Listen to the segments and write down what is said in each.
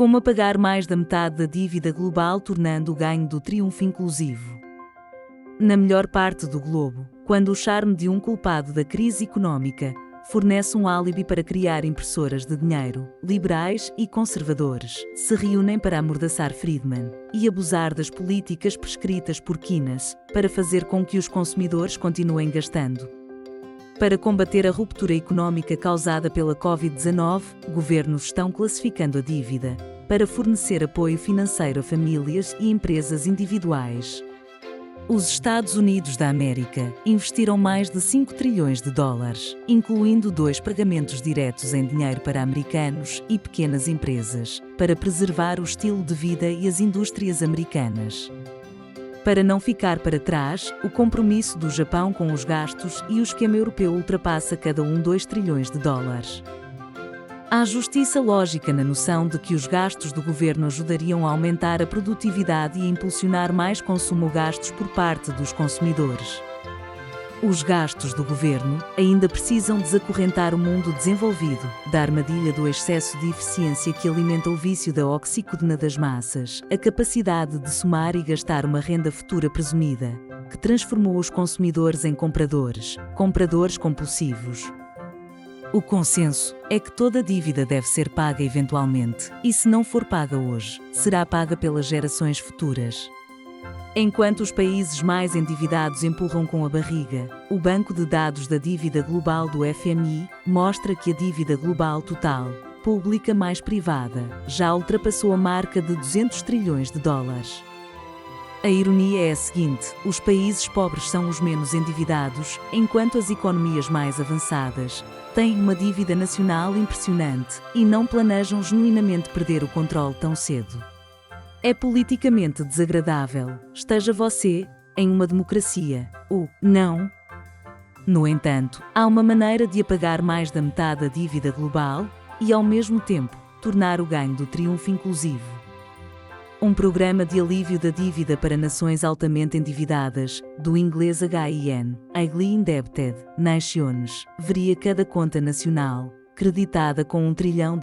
Como apagar mais da metade da dívida global tornando o ganho do triunfo inclusivo. Na melhor parte do globo, quando o charme de um culpado da crise económica fornece um álibi para criar impressoras de dinheiro, liberais e conservadores se reúnem para amordaçar Friedman e abusar das políticas prescritas por Keynes para fazer com que os consumidores continuem gastando. Para combater a ruptura económica causada pela Covid-19, governos estão classificando a dívida para fornecer apoio financeiro a famílias e empresas individuais. Os Estados Unidos da América investiram mais de 5 trilhões de dólares, incluindo 2 pagamentos diretos em dinheiro para americanos e pequenas empresas, para preservar o estilo de vida e as indústrias americanas. Para não ficar para trás, o compromisso do Japão com os gastos e o esquema europeu ultrapassa cada um 2 trilhões de dólares. Há justiça lógica na noção de que os gastos do governo ajudariam a aumentar a produtividade e a impulsionar mais consumo ou gastos por parte dos consumidores. Os gastos do governo ainda precisam desacorrentar o mundo desenvolvido da armadilha do excesso de eficiência que alimenta o vício da oxicodona das massas, a capacidade de somar e gastar uma renda futura presumida, que transformou os consumidores em compradores compulsivos. O consenso é que toda dívida deve ser paga eventualmente, e se não for paga hoje, será paga pelas gerações futuras. Enquanto os países mais endividados empurram com a barriga, o banco de dados da dívida global do FMI mostra que a dívida global total, pública mais privada, já ultrapassou a marca de 200 trilhões de dólares. A ironia é a seguinte: os países pobres são os menos endividados, enquanto as economias mais avançadas têm uma dívida nacional impressionante e não planejam genuinamente perder o controle tão cedo. É politicamente desagradável, esteja você em uma democracia ou não. No entanto, há uma maneira de apagar mais da metade da dívida global e, ao mesmo tempo, tornar o ganho do triunfo inclusivo. Um programa de alívio da dívida para nações altamente endividadas, do inglês HIN, Highly Indebted Nations, veria cada conta nacional creditada com $1 trilhão.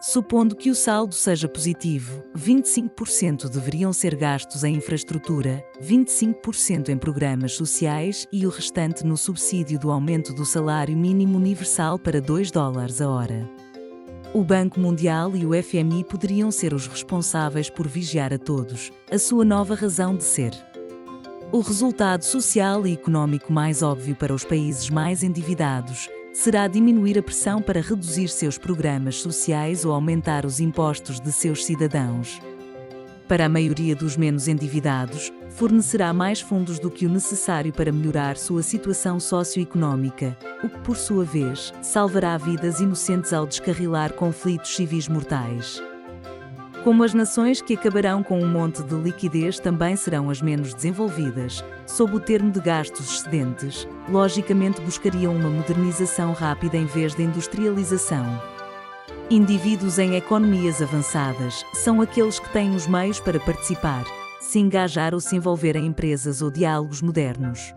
Supondo que o saldo seja positivo, 25% deveriam ser gastos em infraestrutura, 25% em programas sociais e o restante no subsídio do aumento do salário mínimo universal para $2 a hora. O Banco Mundial e o FMI poderiam ser os responsáveis por vigiar a todos, a sua nova razão de ser. O resultado social e econômico mais óbvio para os países mais endividados será diminuir a pressão para reduzir seus programas sociais ou aumentar os impostos de seus cidadãos. Para a maioria dos menos endividados, fornecerá mais fundos do que o necessário para melhorar sua situação socioeconómica, o que, por sua vez, salvará vidas inocentes ao descarrilar conflitos civis mortais. Como as nações que acabarão com um monte de liquidez também serão as menos desenvolvidas, sob o termo de gastos excedentes, logicamente buscariam uma modernização rápida em vez de industrialização. Indivíduos em economias avançadas são aqueles que têm os meios para participar, se engajar ou se envolver em empresas ou diálogos modernos.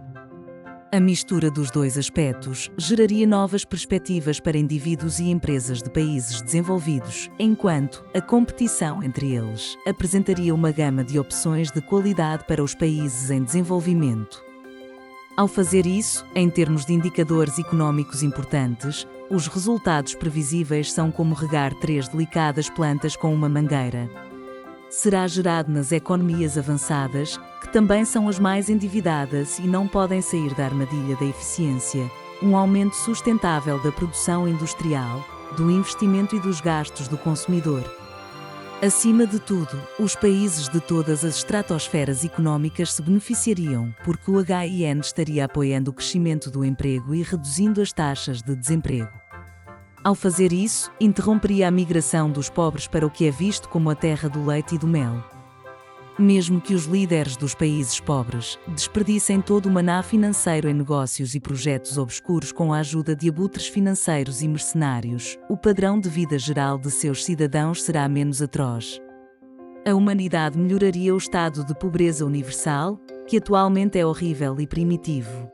A mistura dos dois aspectos geraria novas perspectivas para indivíduos e empresas de países desenvolvidos, enquanto a competição entre eles apresentaria uma gama de opções de qualidade para os países em desenvolvimento. Ao fazer isso, em termos de indicadores econômicos importantes, os resultados previsíveis são como regar 3 delicadas plantas com uma mangueira. Será gerado nas economias avançadas, que também são as mais endividadas e não podem sair da armadilha da eficiência, um aumento sustentável da produção industrial, do investimento e dos gastos do consumidor. Acima de tudo, os países de todas as estratosferas económicas se beneficiariam, porque o HIN estaria apoiando o crescimento do emprego e reduzindo as taxas de desemprego. Ao fazer isso, interromperia a migração dos pobres para o que é visto como a terra do leite e do mel. Mesmo que os líderes dos países pobres desperdicem todo o maná financeiro em negócios e projetos obscuros com a ajuda de abutres financeiros e mercenários, o padrão de vida geral de seus cidadãos será menos atroz. A humanidade melhoraria o estado de pobreza universal, que atualmente é horrível e primitivo.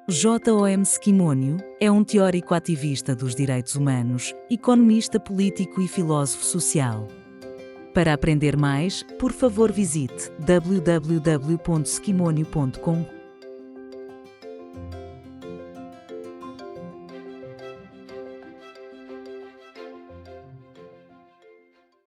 J.O.M. Schimónio é um teórico ativista dos direitos humanos, economista político e filósofo social. Para aprender mais, por favor visite www.schimónio.com.